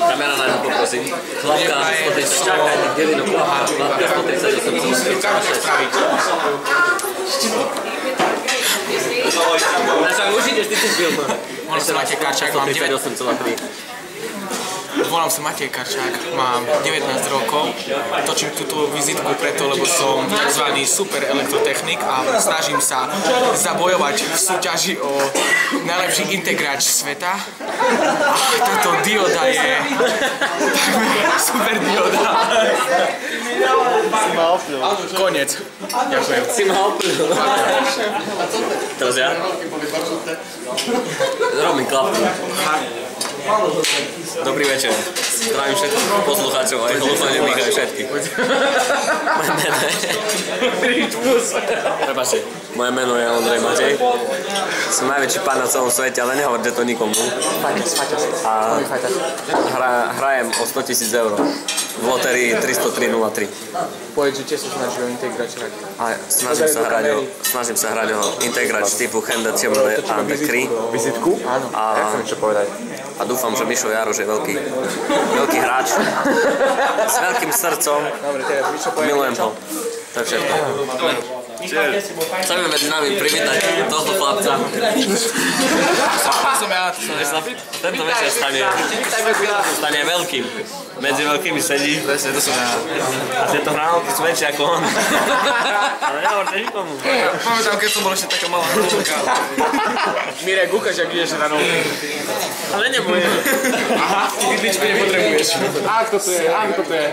Kamera na ňu poprosím. Hlavka 130, čakaj, tak delino hlavka 138. Našak už ideš ty tu film. Volám sa Matej Karčák, mám 138,3. Volám sa Matej Karčák, mám 19 rokov. Točím túto vizitku preto, lebo som tzv. Super elektrotechnik a snažím sa zabojovať v súťaži o najlepší integráč sveta. A táto dioda je super dioda. Si ma opľul. Konec. Ďakujem. Si ma opľul. Teraz ja? Robím klapku. Dobrý večer. Zdravím všetkých poslucháčov, aj hluchonemi, aj všetkých. Prepačte, moje meno je Ondrej Matej. Som najväčší pán na celom svete, ale nehovorte to nikomu. A hrajem o 100 000 eur v lotérii 30303. Povedz, že tiež sa snaží o integráč hrať. A snažím sa hrať o integráč typu Henda Ciemone Ante Kri. Vizitku? Áno. Ja chcem niečo povedať. A dúfam, že Mišo Jaroš je veľký hráč. S veľkým srdcom. Dobre, teraz Mišo povie. Milujem ho. To je všetko. Chceme medzi nami privítať tohto chlapca. Som ja. Tento večer stane veľkým. Medzi veľkými sedí. Presne, to som ja. A tieto hranolky sú väčšie ako on. Ale nehovorte nikomu. Pamätám, keď som bol ešte taká malá hranolka. Mirek, ukáž, jak ideš hranolky. Ale neboj. Aha, ty vidličku nepotrebuješ. Ak to je.